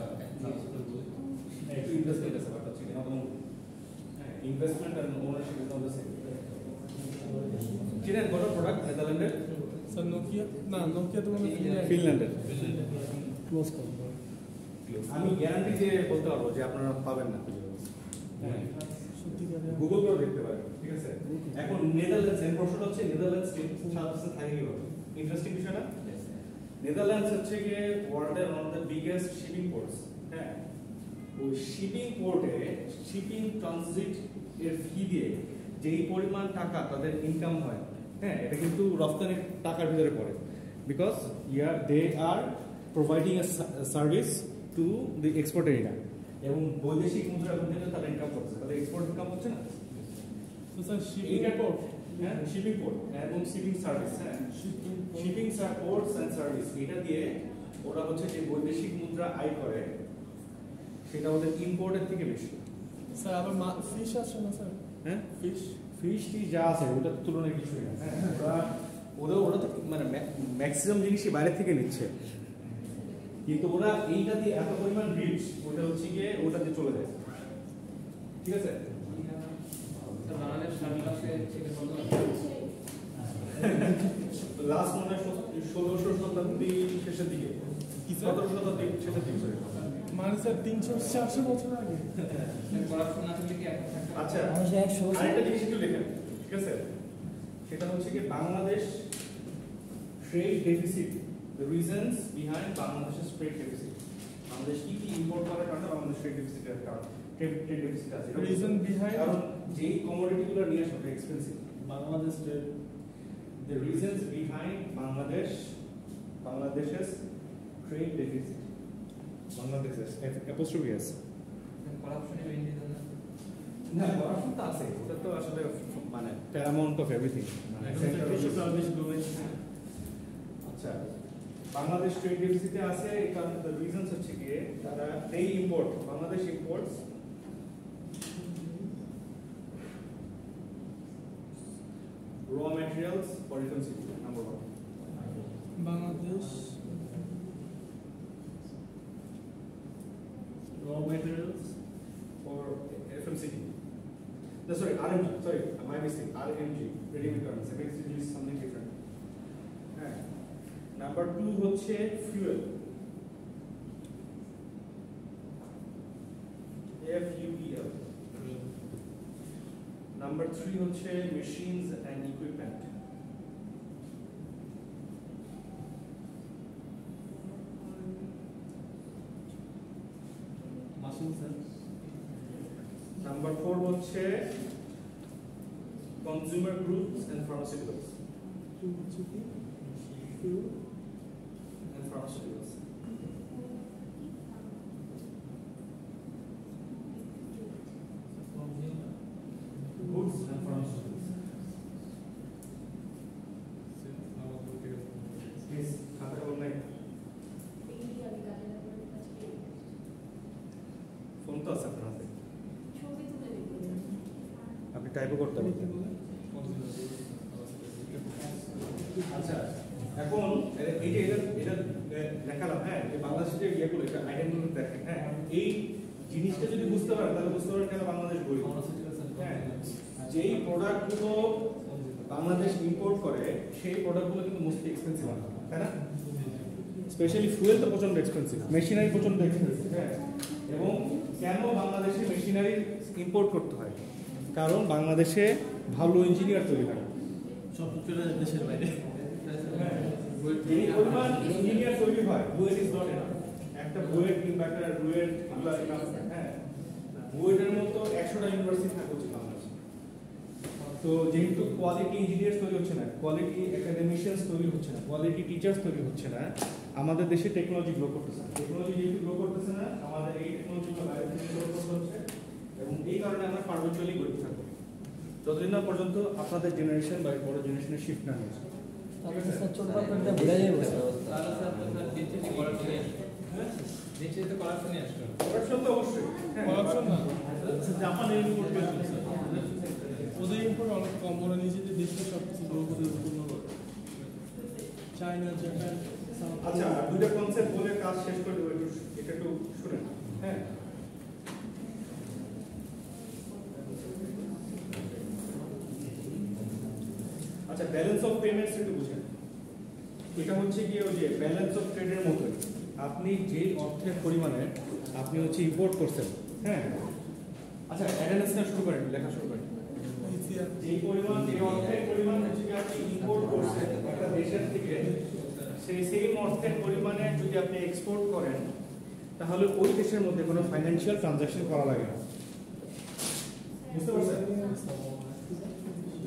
একটু ইনভেস্টমেন্ট আছে ব্যাপারটা হচ্ছে কিনা তোমার ইনভেস্টমেন্ট আর ownership is not the same. চিনেন কোন প্রোডাক্ট নেদারল্যান্ডের? স্যার নোকিয়া না, নোকিয়া তো মানে ফিনল্যান্ডের। ক্লোজ করব আমি গ্যারান্টি দিয়ে বলতে পারবো যে আপনারা পাবেন না। হ্যাঁ সত্যিকারে গুগল করে দেখতে পারেন, ঠিক আছে? এখন নেদারল্যান্ডস এর প্রশ্নটা হচ্ছে নেদারল্যান্ডস সার্ভিসে থাকে কিভাবে? ইন্টারেস্টিং বিষয় না? নেদারল্যান্ডস হচ্ছে গিয়ে ওয়ার্ল্ডের one of the biggest shipping ports, হ্যাঁ ওই শিপিং পোর্টে শিপিং ট্রানজিট এর ফি দিয়ে যেই পরিমাণ টাকা তাদের ইনকাম হয়, হ্যাঁ এটা কিন্তু রপ্তানির টাকার ভিতরে পড়ে, because they are providing a service to the এক্সপোর্টারিরা, এবং বৈদেশিক মুদ্রা এখন থেকে তারা ইনকাম করছে, তাদের এক্সপোর্ট ইনকাম হচ্ছে না। তো স্যার শিপিং এইটা পোর্ট হ্যাঁ শিপিং পোর্ট এবং শিপিং সার্ভিস, হ্যাঁ শিপিং পোর্টস এন্ড সার্ভিস, এটা দিয়ে ওরা হচ্ছে যে বৈদেশিক মুদ্রা আয় করে সেটা ওদের ইম্পোর্টের থেকে বেশি। স্যার আবার ফিশ আছে না স্যার? হ্যাঁ ফিশ ফিশটি যা আছে ওটার তুলনায় কিছুই না, হ্যাঁ ওরা তো মানে ম্যাক্সিমাম জিনিসই বাইরে থেকে নিচ্ছে, কিন্তু ওরা এইটা দিয়ে এত পরিমাণ রিচ ওটা হচ্ছে গিয়ে ওটা দিয়ে চলে যায়, ঠিক আছে? বাংলাদেশ সার্ভিসে থেকে কত লাস্ট মনে হয় 1600 শতাব্দী শেষের দিকে, কি স্যার? 1700 শতাব্দী শেষের দিকে। মানে স্যার 300-400 বছর আগে। করাপশন না থাকলে কি এখন থাকবে? আচ্ছা মানুষের 100 বছর আরেকটা জিনিস একটু লেখেন, ঠিক আছে? সেটা হচ্ছে কি Bangladesh trade deficit, the reasons behind বাংলাদেশের ট্রেড ডেফিসিট। বাংলাদেশ কি কি ইম্পোর্ট করার কারণে বাংলাদেশ ট্রেড ডেফিসিটের কারণ ট্রেড ডেফিসিট আছে। Reason behind? কারণ যেই কমোডিটিগুলো নিয়ে আসে expensive. Bangladesh trade The reasons behind Bangladesh's trade deficit. Bangladesh's apostrophe s. করাপশনের ইন্ডিয়ান না না করাপশন তো আছে, ওটা তো আসলে মানে প্যারামাউন্ট অফ এভরিথিং। আচ্ছা বাংলাদেশ ট্রেড ডেফিসিটে আছে এই কারণে দ্য রিজনস হচ্ছে কি তারা they import Bangladesh imports raw materials for FMCG number 1 Bangladesh raw materials for FMCG. No, sorry, RMG. Sorry, my mistake. RMG, ready-made garments. FMCG is something different. Number 2 হচ্ছে fuel. FUEL. Number 3 হচ্ছে machines and equipment. Number 4 হচ্ছে consumer goods and pharmaceuticals. And pharmaceuticals. Goods and pharmaceuticals. Yes, খাতাটা বল নাই। Phone তো আছে আপনার হাতে। আপনি টাইপও করতে পারবেন। আচ্ছা এখন এই যে এটা দেখালাম হ্যাঁ যে বাংলাদেশের ইয়েগুলো এটা আইডেন্টিটি দেখেন হ্যাঁ এই জিনিসটা যদি বুঝতে পারেন তাহলে বুঝতে পারেন কেন বাংলাদেশ গরিব হ্যাঁ যেই প্রোডাক্টগুলো বাংলাদেশ ইম্পোর্ট করে সেই প্রোডাক্টগুলো কিন্তু মোস্টলি এক্সপেন্সিভ হয় তাই না স্পেশালি ফুয়েল তো প্রচন্ড এক্সপেন্সিভ মেশিনারি প্রচন্ড এক্সপেন্সিভ হ্যাঁ এবং কেন বাংলাদেশে মেশিনারি ইম্পোর্ট করতে হয় কারণ বাংলাদেশে ভালো ইঞ্জিনিয়ার তৈরি হয় সব দেশের বাইরে এই পরিমাণ ইঞ্জিনিয়ার তৈরি হয় বুয়েট ইজ নট এনাফ একটা বুয়েট কিংবা একটা রুয়েট এগুলা এনাফ হ্যাঁ বুয়েটের মতো 100টা ইউনিভার্সিটি থাকা উচিত বাংলাদেশে তো যেহেতু কোয়ালিটি ইঞ্জিনিয়ার তৈরি হচ্ছে না কোয়ালিটি একাডেমিশিয়ানস তৈরি হচ্ছে না কোয়ালিটি টিচার্স তৈরি হচ্ছে না আমাদের দেশে টেকনোলজি গ্রো করতেছে না টেকনোলজি যেহেতু গ্রো করতেছে না আমাদের এই টেকনোলজিগুলো বাইরে থেকে গ্রো করতে হচ্ছে এবং এই কারণে আমরা পারমানেন্টলি গরিব থাকবো যতদিন না পর্যন্ত আপনাদের জেনারেশন বা বড় জেনারেশনের শিফট না হয়েছে করাপশন তো অবশ্যই করাপশন না জাপানের ইম্পোর্ট চলছে ওদের ইম্পোর্ট অনেক কম ওরা নিজেদের দেশে সব কিছু গ্রো করে উৎপন্ন করে চায়না জাপান আচ্ছা আর দুটো কনসেপ্ট বলে কাজ শেষ করে দেবো একটু এটা একটু শুনেন হ্যাঁ আচ্ছা ব্যালেন্স অফ পেমেন্টস একটু বুঝেন এটা হচ্ছে কি ওই যে ব্যালেন্স অফ ট্রেডের মতোই আপনি যে অর্থের পরিমাণে আপনি হচ্ছে ইম্পোর্ট করছেন হ্যাঁ আচ্ছা অ্যানালিসিস শুরু করেন লেখা শুরু করেন যে পরিমাণ যে অর্থের পরিমাণ হচ্ছে কি আপনি ইম্পোর্ট করছেন একটা দেশের থেকে সেই সেম অর্থের পরিমাণে যদি আপনি এক্সপোর্ট করেন তাহলে ওই দেশের মধ্যে কোনো ফাইন্যান্সিয়াল ট্রানজাকশন করা লাগে না বুঝতে পারছেন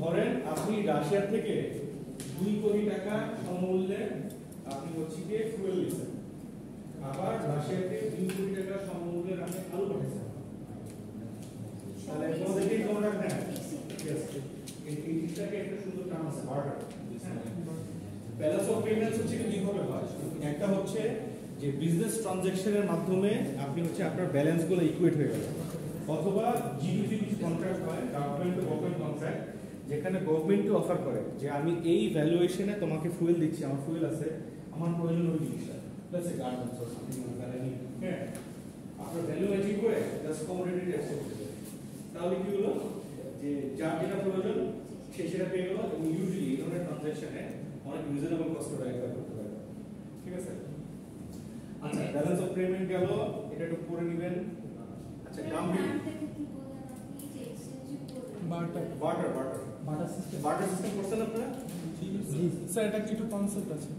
ধরেন আপনি রাশিয়া থেকে 2 কোটি টাকা সমমূল্যে আপনি হচ্ছে গিয়ে ফুয়েল নিচ্ছেন আবার রাশিয়াতে 2 কোটি টাকা সমমূল্যের আপনি আলু পাঠাচ্ছেন তাহলে পজিটিভ কোন রাখবেন এই জিনিসটাকে একটা সুন্দর টার্ম আছে বার্টার ব্যালেন্স অফ পেমেন্টস হচ্ছে কি ভাবে হয় একটা হচ্ছে যে বিজনেস ট্রানজাকশনের মাধ্যমে আপনি হচ্ছে আপনার ব্যালেন্সগুলো ইকুয়েট হয়ে গেল অথবা জিডিপি কিছু কন্ট্রাক্ট হয় গভর্নমেন্ট টু গভর্নমেন্ট কন্ট্রাক্ট যেখানে গভর্নমেন্ট অফার করে যে আমি এই ভ্যালুয়েশনে তোমাকে ফুয়েল দিচ্ছি আমার ফুয়েল আছে আমার প্রয়োজন ওই জিনিসটা let's say garments or something like that হ্যাঁ আপনার ভ্যালু অ্যাচিভ করে জাস্ট কমোডিটি টেস্ট করতে তাহলে কি হলো যে যার যেটা প্রয়োজন সে সেটা পেয়ে গেল এবং ইউজুয়ালি এই ধরনের ট্রানজাকশনে অনেক রিজনেবল কস্ট রাখতে করতে পারে ঠিক আছে আচ্ছা ব্যালেন্স অফ পেমেন্ট গেল এটা একটু পড়ে নেবেন আচ্ছা দাম barter barter barter butter system barter system করছেন আপনারা স্যার এটা কি একটু কনসেপ্ট আছে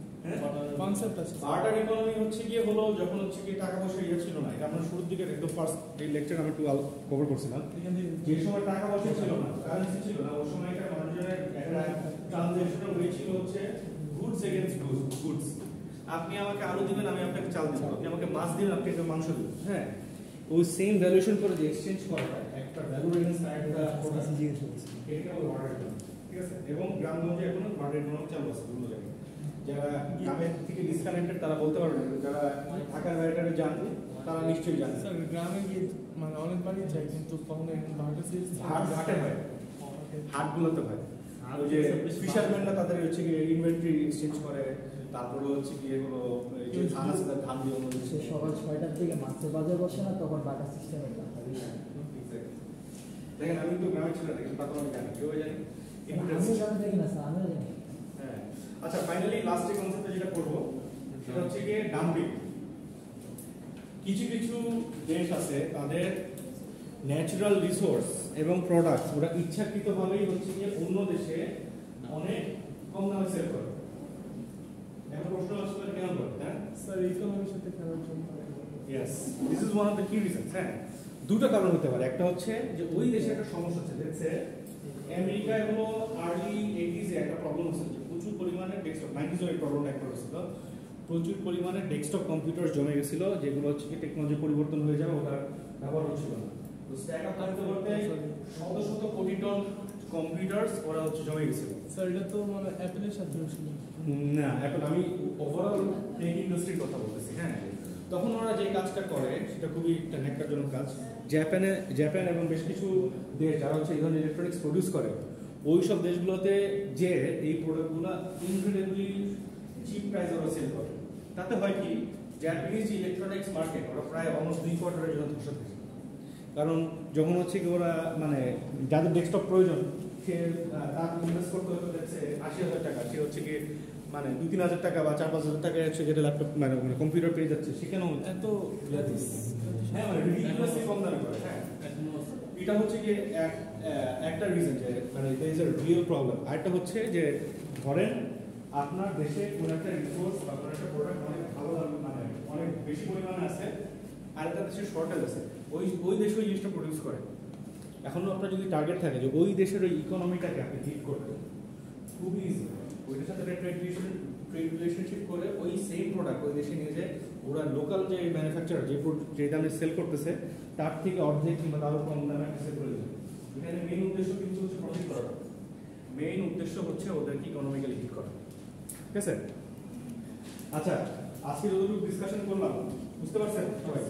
কনসেপ্ট আছে বার্টার ইকোনমি হচ্ছে গিয়ে হলো যখন হচ্ছে কি টাকা পয়সা ইয়ে ছিল না এটা আমরা শুরুর দিকে একদম ফার্স্ট এই লেকচার আমি একটু কভার করছিলাম এখান থেকে যে সময় টাকা পয়সা ছিল না কারেন্সি ছিল না ওই সময় একটা মানুষের একটা ট্রানজাকশন হয়েছিল হচ্ছে গুডস এগেইনস্ট গুডস আপনি আমাকে আলু দিবেন আমি আপনাকে চাল দিব আপনি আমাকে মাছ দিবেন আপনি আমাকে মাংস দিবেন হ্যাঁ ওই সেম ভ্যালুয়েশন করে যে এক্সচেঞ্জ করা হয় একটা ভ্যালু এগেইনস্ট আরেকটা প্রোডাক্ট জিজ্ঞেস করছি এটা হলো বার্টার ঠিক আছে এবং গ্রামগঞ্জে এখনো বার্টার ইকোনমি চালু আছে বিভিন্ন জায়গায় যারা গ্রামের থেকে ডিসকানেক্টেড তারা বলতে পারবে না, যারা ঢাকার বাইরে জানবে তারা নিশ্চয়ই জানবে। স্যার গ্রামে গিয়ে মানে অনেকবারই যাই কিন্তু কখনো এরকম হাটে হয়, হাটগুলোতে হয়। ওই যে ফিশারম্যানরা তাদের হচ্ছে কি ইনভেন্টরি এক্সচেঞ্জ করে, তারপরে হচ্ছে কি এগুলো এই যে ধান আছে তার ধান দিয়ে ওগুলো সে সকাল 6টার দিকে মাছের বাজার বসে না, তখন বাটার সিস্টেমের দেখেন আমি তো গ্রামে ছিলাম না, কিন্তু তারপর আমি জানি, কেউ জানি। আমি জানি দেখি না স্যার, আমিও জানি। হ্যাঁ, আচ্ছা ফাইনালি লাস্টে কনসেপ্টে যেটা করবো সেটা হচ্ছে গিয়ে ডাম্পিং। কিছু কিছু দেশ আছে তাদের ন্যাচারাল রিসোর্স এবং প্রোডাক্টস ওরা ইচ্ছাকৃতভাবেই হচ্ছে গিয়ে অন্য দেশে অনেক কম দামে সেল করে। এখন প্রশ্ন আসলে কেন করে? হ্যাঁ স্যার ইকোনমির সাথে খেলার জন্য। Yes, this is one of the কি রিজনস। হ্যাঁ, দুটো কারণ হতে পারে। একটা হচ্ছে যে ওই দেশে একটা সমস্যা আছে, দেখছে আমেরিকায় হলো আর্লি 80s এ একটা প্রবলেম হচ্ছে যে প্রচুর পরিমাণে ডেস্কটপ 90s এর প্রবলেম একটা হয়েছিল, প্রচুর পরিমাণে ডেস্কটপ কম্পিউটার জমে গেছিল যেগুলো হচ্ছে কি টেকনোলজি পরিবর্তন হয়ে যাবে, ওটার ব্যবহার হচ্ছিল না। তো স্ট্যাক আপ করতে করতে শত শত কোটি টন কম্পিউটারস ওরা হচ্ছে জমে গেছিল। স্যার এটা তো মানে অ্যাপেলের সাথে হয়েছিল। না, এখন আমি ওভারঅল টেক ইন্ডাস্ট্রির কথা বলতেছি। হ্যাঁ, তখন ওরা যে কাজটা করে সেটা খুবই একটা ন্যাক্কারজনক কাজ। জাপান এবং বেশ কিছু দেশ যারা হচ্ছে এই ধরনের ইলেকট্রনিক্স প্রডিউস করে, ওই সব দেশগুলোতে যে এই প্রোডাক্টগুলো ইনক্রেডিবলি চিপ প্রাইসে ওরা সেল করে। তাতে হয় কি, জাপানিজ যে ইলেকট্রনিক্স মার্কেট ওরা প্রায় অলমোস্ট 2 কোয়ার্টারের জন্য ধসে থাকে। কারণ যখন হচ্ছে কি ওরা মানে যাদের ডেস্কটপ প্রয়োজন সে তার ইনভেস্ট করতে হতে যাচ্ছে 80,000 টাকা, সে হচ্ছে কি মানে 2-3 হাজার টাকা বা 4-5 হাজার টাকা হচ্ছে যেটা ল্যাপটপ মানে কম্পিউটার পেয়ে যাচ্ছে, সেখানেও এত হ্যাঁ মানে রিডিকুলাসলি কম দামে করে। হ্যাঁ, এটা হচ্ছে কি একটা রিজন যে মানে এটা ইজ আ রিয়েল প্রবলেম। আরেকটা হচ্ছে যে ধরেন আপনার দেশে কোনো একটা রিসোর্স বা কোনো একটা প্রোডাক্ট অনেক ভালো মানে অনেক বেশি পরিমাণে আছে, আর একটা দেশের শর্টেজ আছে, ওই দেশ ওই জিনিসটা প্রডিউস করে। এখনও আপনার যদি টার্গেট থাকে যে ওই দেশের ওই ইকোনমিটাকে আপনি হিট করবেন, খুবই ইজি। ওইটার সাথে ট্রেড রিলেশনশিপ করে ওই সেম প্রোডাক্ট ওই দেশে নিয়ে যায়, ওরা লোকাল যে ম্যানুফ্যাকচারার যে দামে সেল করতেছে তার থেকে অর্ধেক কিংবা তারও কম দামে সেল করে দেবে। এখানে মেইন উদ্দেশ্য কিন্তু হচ্ছে প্রফিট করা, মেইন উদ্দেশ্য হচ্ছে ওদেরকে ইকোনমিক্যালি হিট করা। ঠিক আছে? আচ্ছা, আজকে যতটুকু ডিসকাশন করলাম বুঝতে পারছেন সবাই?